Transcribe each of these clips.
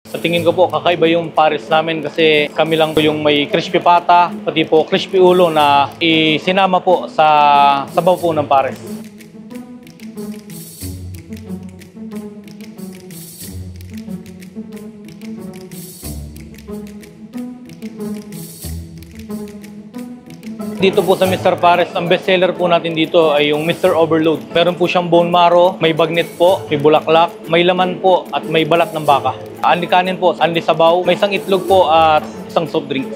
Sa tingin ko po, kakaiba yung pares namin kasi kami lang po yung may crispy pata, pati po crispy ulo na isinama po sa sabaw po ng pares. Dito po sa Mr. Pares, ang bestseller po natin dito ay yung Mr. Overload. Meron po siyang bone marrow, may bagnet po, may bulaklak, may laman po at may balat ng baka. Anli kanin po, anli sabaw, may isang itlog po at isang soft drinks.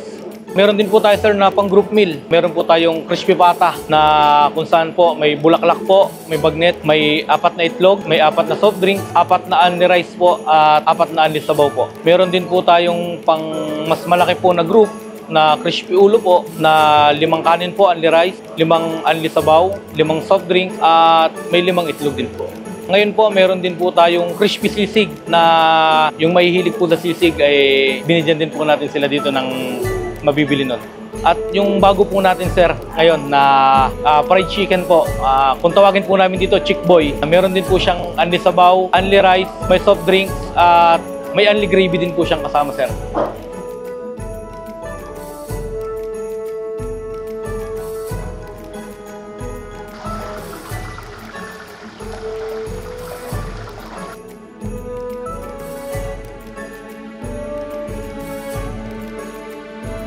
Meron din po tayo sir na pang group meal. Meron po tayong crispy pata na kung saan po may bulaklak po, may bagnet, may 4 na itlog, may 4 na soft drinks, 4 na anli rice po at 4 na anli sabaw po. Meron din po tayong pang mas malaki po na group na crispy ulo po na 5 kanin po, only rice, 5 only sabaw, 5 soft drinks at may 5 itlog din po. Ngayon po, meron din po tayong crispy sisig na yung mahihilig po sa sisig ay binigyan din po natin sila dito ng mabibili nun. At yung bago po natin sir ngayon na fried chicken po, kung tawagin po namin dito Chick Boy, meron din po siyang only sabaw, only rice, may soft drinks at may only gravy din po siyang kasama sir.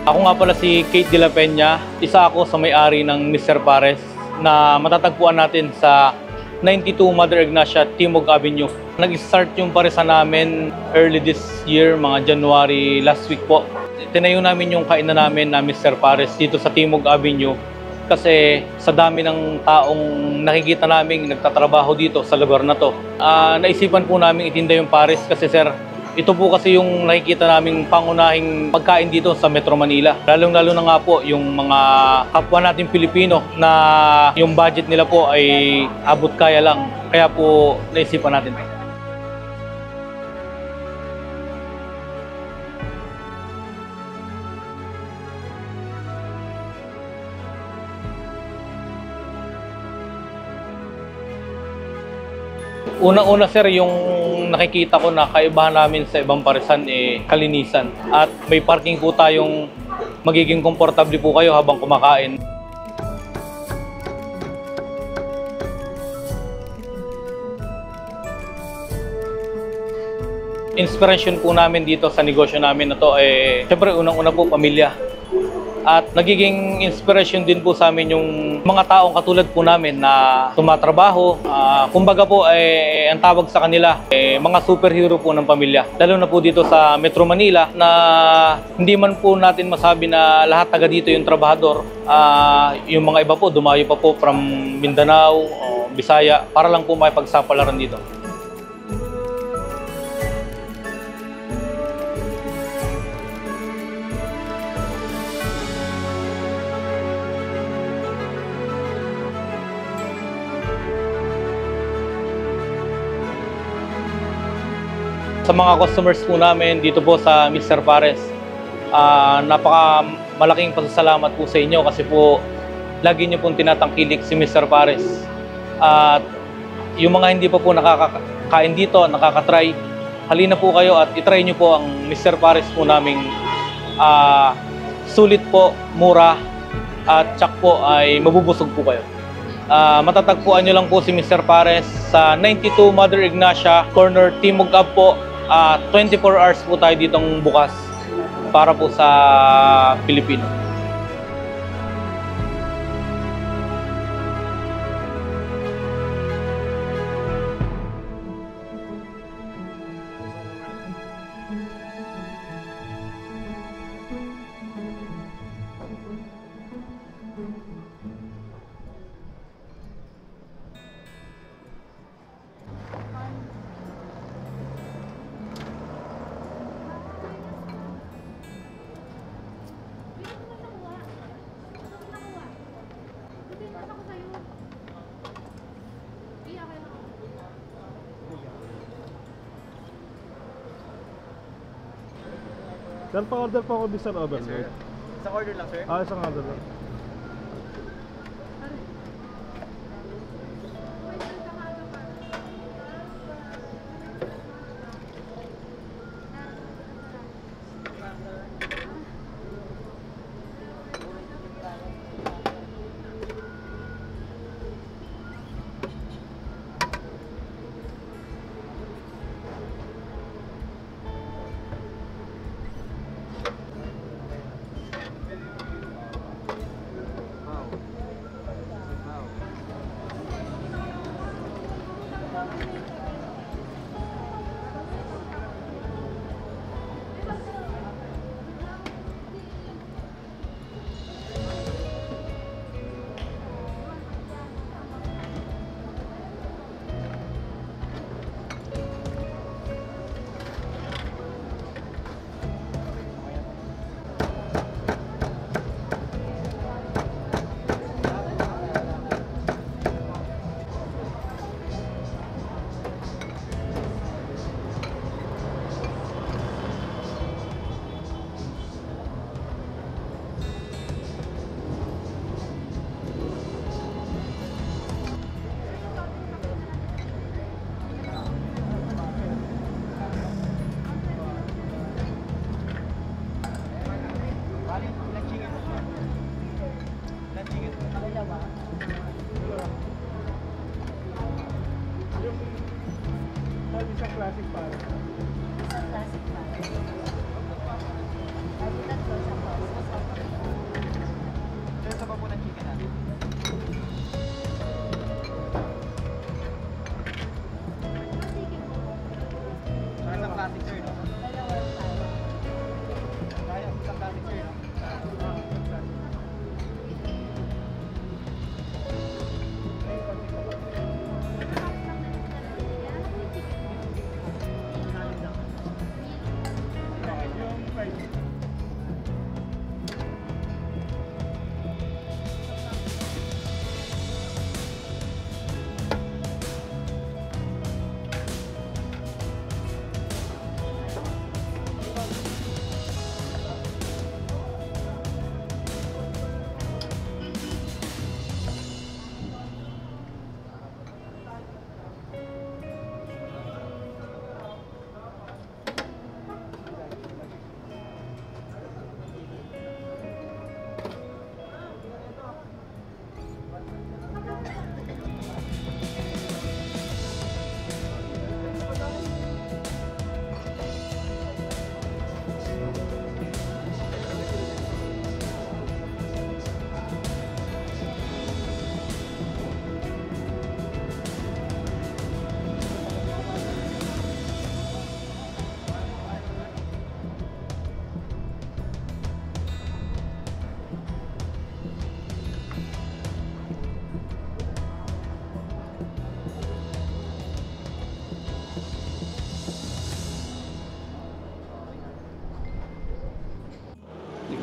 Ako nga pala si Kate De La Peña, isa ako sa may-ari ng Mr. Pares na matatagpuan natin sa 92 Mother Ignacia, Timog Avenue. Nag-start yung paresan namin early this year, mga January last week po. Tinayo namin yung kainan namin na Mr. Pares dito sa Timog Avenue kasi sa dami ng taong nakikita namin nagtatrabaho dito sa lugar na to. Naisipan po namin itinda yung Pares kasi sir, ito po kasi yung nakikita naming pangunahing pagkain dito sa Metro Manila. Lalong-lalo na nga po yung mga kapwa nating Pilipino na yung budget nila po ay abot kaya lang. Kaya po naisipan natin. Unang-una sir, yung nakikita ko na kaibahan namin sa ibang paresan kalinisan. At may parking po tayong magiging komportable po kayo habang kumakain. Inspiration po namin dito sa negosyo namin na to syempre unang-una po pamilya. At nagiging inspiration din po sa amin yung mga taong katulad po namin na tumatrabaho. Kumbaga po, ang tawag sa kanila, mga superhero po ng pamilya. Lalo na po dito sa Metro Manila na hindi man po natin masabi na lahat taga dito yung trabahador. Yung mga iba po, dumayo pa po from Mindanao, Bisaya, para lang po makipagsapalaran dito. Sa mga customers po namin dito po sa Mr. Pares, napaka malaking pasasalamat po sa inyo kasi po lagi niyo pong tinatangkilik si Mr. Pares. At yung mga hindi pa po nakakakain dito, nakakatry, halina po kayo at itry niyo po ang Mr. Pares po naming sulit po, mura at tsak po ay mabubusog po kayo. Matatagpuan nyo lang po si Mr. Pares sa 92 Mother Ignacia, corner Timog Ave po. 24 hours po tayo ditong bukas para po sa Pilipino. Sir, pa-order po ako Mr. Overload. Yes, isang order lang, sir? Isang order lang.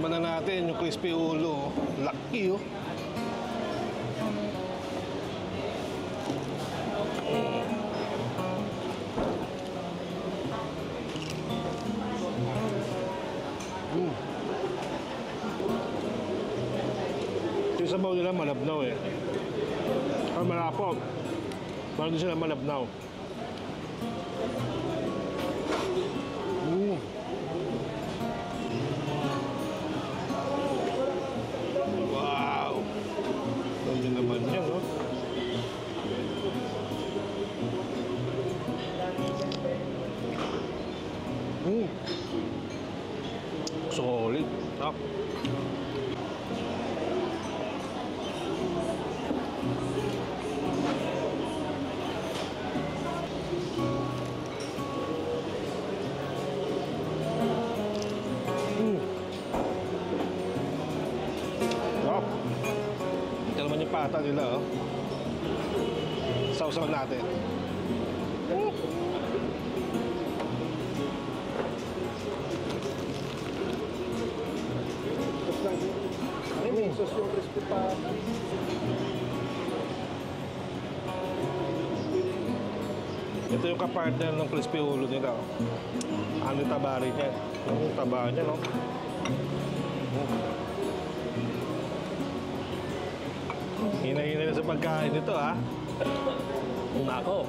Tikman na natin yung crispy ulo. Laki oh. Yung sabaw nila malabnaw eh. Malapot. Parang din sila malabnaw. Wow! Ganda naman yan, no? Solid. Top. Top. Ito naman yung pata nila, oh. Sausaw natin. Ay, may sauce yung crispy pa. Ito yung kapartner ng crispy ulo nila, oh. Ano yung taba rin yan? Yung taba niya, no? Hina-hina na sa pagkain nito, ha? Nako.